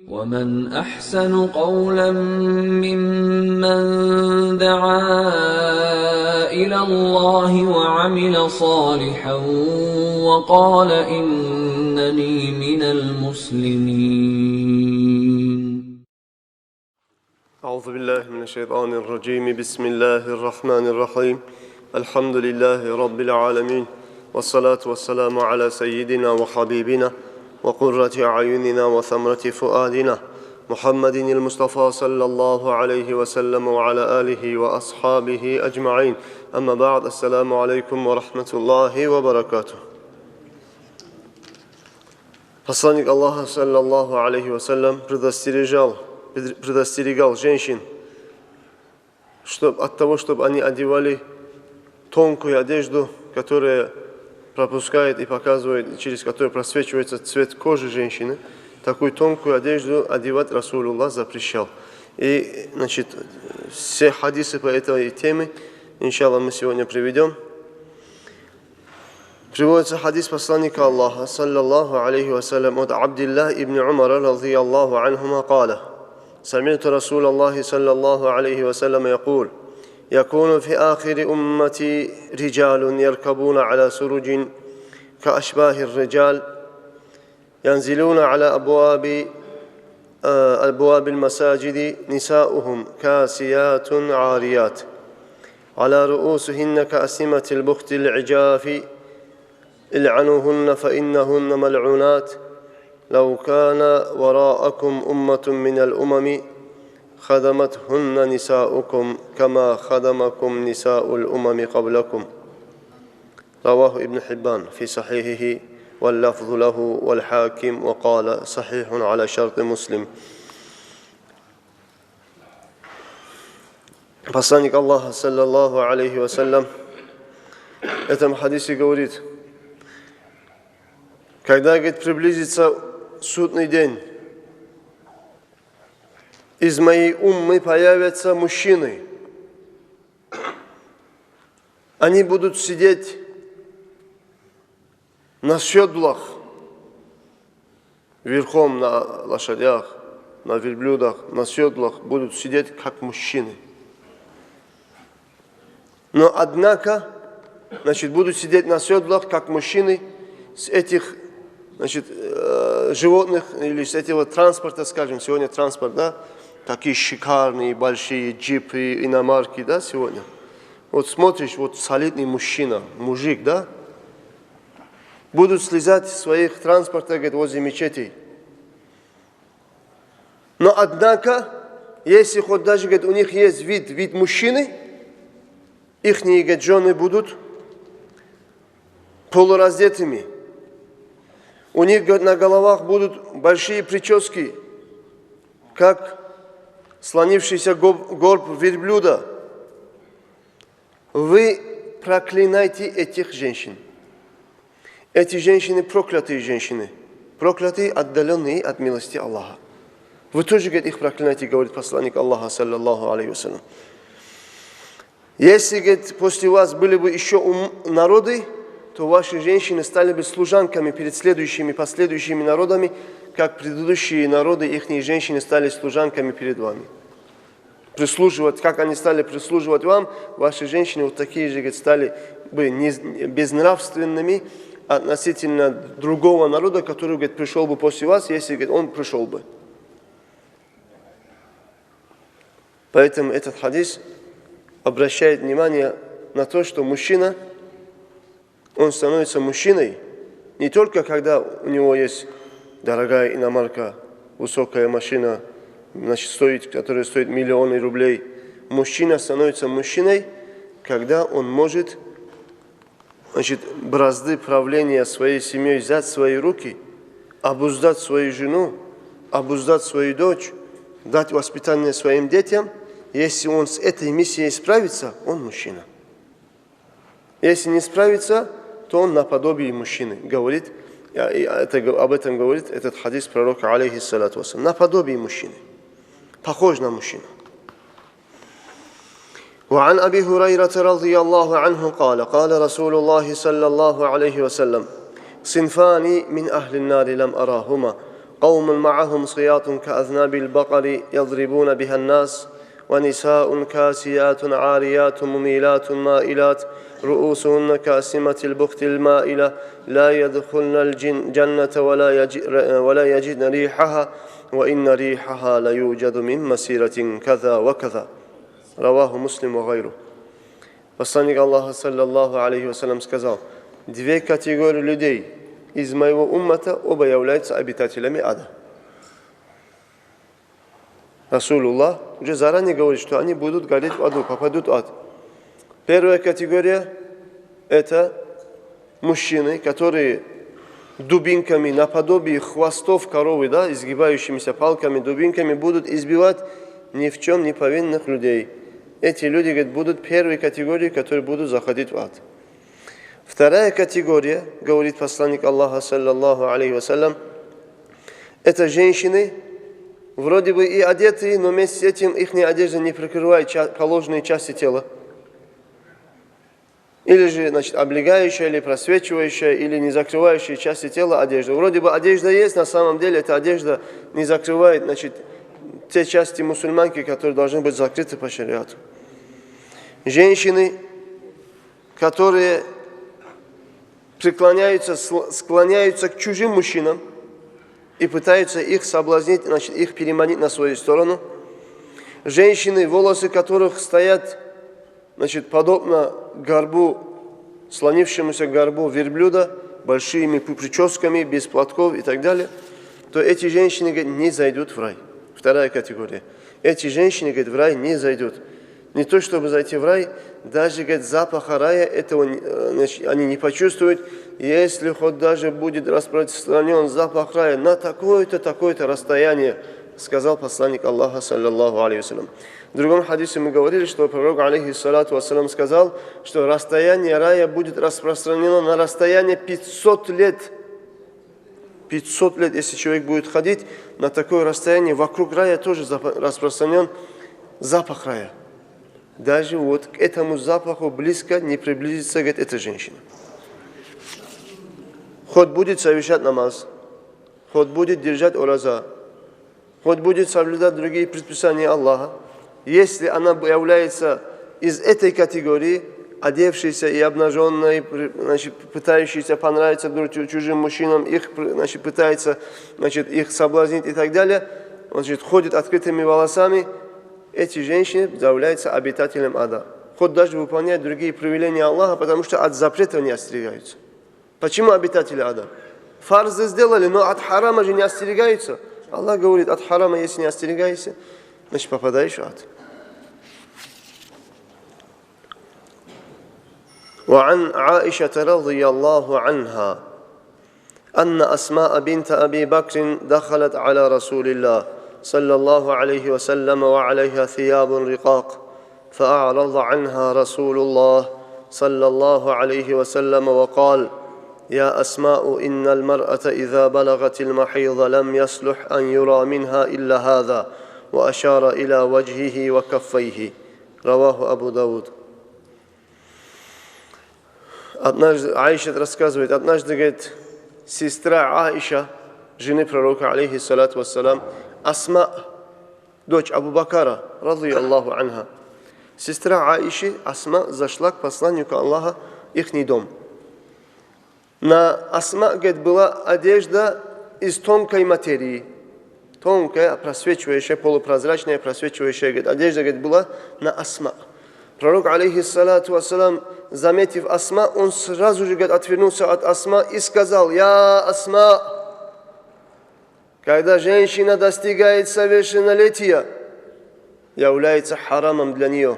ومن أحسن قولا ممن دعا إلى الله وعمل صالحا وقال إنني من المسلمين. أعوذ بالله من الشيطان الرجيم. بسم الله الرحمن الرحيم. الحمد لله رب العالمين، والصلاة والسلام على سيدنا وحبيبنا وقرة أعيننا وثمرة فؤادنا محمد المصطفى صلى الله عليه وسلم وعلى آله وأصحابه أجمعين. أما بعد، السلام عليكم ورحمة الله وبركاته. Посланник Аллаха саллаллаху алейхи вассалям предостерегал женщин от того, чтобы они одевали тонкую одежду, которая пропускает и показывает, через которую просвечивается цвет кожи женщины. Такую тонкую одежду одевать Расулуллах запрещал. И, все хадисы по этой теме, иншаллах, мы сегодня приведем. Приводится хадис посланника Аллаха, саллаллаху алейхи вассалям, от Абдилlah ибн Умара, радiyallahu анхума, قال: سمعت رسول الله صلى الله عليه وسلم يقول: يكون في آخر أمتي رجال يركبون على سرج كأشباه الرجال ينزلون على أبواب المساجد نساؤهم كاسيات عاريات على رؤوسهن كأسمة البخت العجاف العنوهن فإنهن ملعونات لو كان وراءكم أمة من الأمم خدمتهن نساؤكم كما خدمكم نساء الأمم قبلكم. رواه ابن حبان في صحيحه واللفظ له والحاكم وقال صحيح على شرط مسلم. Посланник Аллаха, саллаллаху алейхи вассалям, в этом хадисе говорит: когда, говорит, приблизится судный день, из моей уммы появятся мужчины. Они будут сидеть на седлах, верхом на лошадях, на верблюдах, на седлах будут сидеть как мужчины. Но однако, будут сидеть на седлах как мужчины с этих, животных или с этого транспорта, скажем, сегодня транспорт, да, такие шикарные большие джипы, иномарки, да, сегодня. Вот смотришь, вот солидный мужчина, мужик, да, будут слезать с своих транспортов, говорит, возле мечетей. Но однако, если хоть даже, говорит, у них есть вид мужчины, ихние, говорит, жены будут полураздетыми. У них, говорит, на головах будут большие прически, как слонившийся горб верблюда. Вы проклинайте этих женщин. Эти женщины проклятые женщины, проклятые, отдаленные от милости Аллаха. Вы тоже, говорит, их проклинайте, говорит посланник Аллаха, саллаллаху алейхи вассалям. Если, говорит, после вас были бы еще народы, то ваши женщины стали бы служанками перед последующими народами, как предыдущие народы, ихние женщины стали служанками перед вами. Прислуживать, как они стали прислуживать вам, ваши женщины вот такие же, говорит, стали бы безнравственными относительно другого народа, который, говорит, пришел бы после вас, если, говорит, он пришел бы. Поэтому этот хадис обращает внимание на то, что мужчина, он становится мужчиной не только когда у него есть дорогая иномарка, высокая машина, которая стоит миллионы рублей. Мужчина становится мужчиной, когда он может, бразды правления своей семьей взять в свои руки, обуздать свою жену, обуздать свою дочь, дать воспитание своим детям. Если он с этой миссией справится, он мужчина. Если не справится, то он наподобие мужчины. Говорит, об этом говорит этот хадис пророка, алейхиссалату вассалям. Наподобие мужчины. Похож на мужчину. وعن أبي هريرة رضي الله عنه قال قال رسول الله صلى الله عليه وسلم صنفان من أهل النار لم أراهما قوم معهم صياط كأذناب البقر يضربون بها الناس ونساء كاسيات عاريات مميلات مائلات رؤوسهن كأسمة البخت المائلة لا يدخلن الجنة ولا يجدن ريحها وإن ريحها ليوجد من مسيرة كذا وكذا. رواه Muslim wa gajru. Poslanik Allaha sallallahu alaihi wasallam сказал: две категории людей из моего уммата оба являются обитателями ада. Расулуллах уже заранее говорит, что они будут гореть в аду, попадут в ад. Первая категория – это мужчины, которые дубинками наподобие хвостов коровы, да, изгибающимися палками, дубинками будут избивать ни в чем не повинных людей. Эти люди, говорит, будут первой категорией, которые будут заходить в ад. Вторая категория, говорит посланник Аллаха, саллаллаху алейхи вассалям, это женщины, вроде бы и одетые, но вместе с этим их одежда не прикрывает положенные части тела. Или же, значит, облегающая, или просвечивающая, или не закрывающая части тела одежда. Вроде бы одежда есть, на самом деле эта одежда не закрывает, значит, те части мусульманки, которые должны быть закрыты по шариату. Женщины, которые склоняются к чужим мужчинам и пытаются их соблазнить, значит, их переманить на свою сторону. Женщины, волосы которых стоят, значит, подобно горбу, слонившемуся горбу верблюда, большими прическами, без платков и так далее, то эти женщины, говорит, не зайдут в рай. Вторая категория. Эти женщины, говорит, в рай не зайдут. Не то, чтобы зайти в рай, даже, говорит, запаха рая этого, значит, они не почувствуют, если хоть даже будет распространен запах рая на такое-то расстояние, сказал посланник Аллаха, саллаллаху алейхи вассалям. В другом хадисе мы говорили, что пророк, алейхиссалату вассалям, сказал, что расстояние рая будет распространено на расстояние 500 лет. 500 лет, если человек будет ходить на такое расстояние, вокруг рая тоже распространен запах рая. Даже вот к этому запаху близко не приблизится, говорит, эта женщина. Хоть будет совершать намаз, хоть будет держать ураза, хоть будет соблюдать другие предписания Аллаха, если она является из этой категории, одевшейся и обнаженной, значит, пытающейся понравиться чужим мужчинам, их, значит, пытается, значит, их соблазнить и так далее, значит, ходит открытыми волосами, эти женщины являются обитателем ада. Хоть даже выполняют другие повеления Аллаха, потому что от запретов не остерегаются. Почему обитатели ада? Фарзы сделали, но от харама же не остерегаются. Аллах говорит, от харама, если не остерегаешься, значит, попадаешь в ад. وعن عائشة رضي الله عنها أن أسماء بنت أبي بكر دخلت على رسول الله صلى الله عليه وسلم وعليها ثياب رقاق فأعرض عنها رسول الله صلى الله عليه وسلم وقال يا أسماء إن المرأة إذا بلغت المحيض لم يصلح أن يرى منها إلا هذا وأشار إلى وجهه وكفيه. رواه أبو داود. Однажды, Аиша рассказывает, однажды, говорит, сестра Аиша, жены пророка, алейхиссалату вассалам, Асма, дочь Абу Бакара, ради Аллаху анха, сестра Аиши, Асма, зашла к посланнику Аллаха, ихний дом. На Асма, говорит, была одежда из тонкой материи, тонкая, просвечивающая, полупрозрачная, просвечивающая, говорит, одежда, говорит, была на Асма. Пророк, алейхиссалату вассалам, заметив Асма, он сразу же, говорит, отвернулся от Асма и сказал: «Я Асма, когда женщина достигает совершеннолетия, является харамом для нее,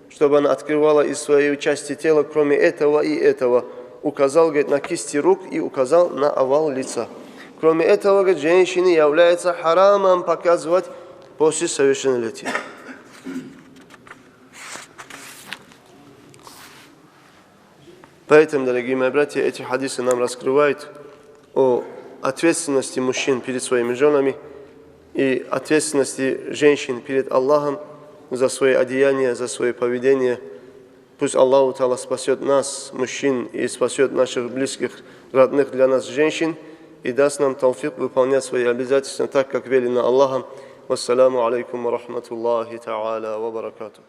чтобы она открывала из своей части тела, кроме этого и этого». Указал, говорит, на кисти рук и указал на овал лица. Кроме этого, говорит, женщине является харамом показывать после совершеннолетия. Поэтому, дорогие мои братья, эти хадисы нам раскрывают о ответственности мужчин перед своими женами и ответственности женщин перед Аллахом за свои одеяния, за свое поведение. Пусть Аллах Та'ала спасет нас, мужчин, и спасет наших близких, родных для нас женщин, и даст нам тауфик выполнять свои обязательства так, как велено Аллахом. Вассаламу алейкум ва рахматуллахи та'аля ва баракатух.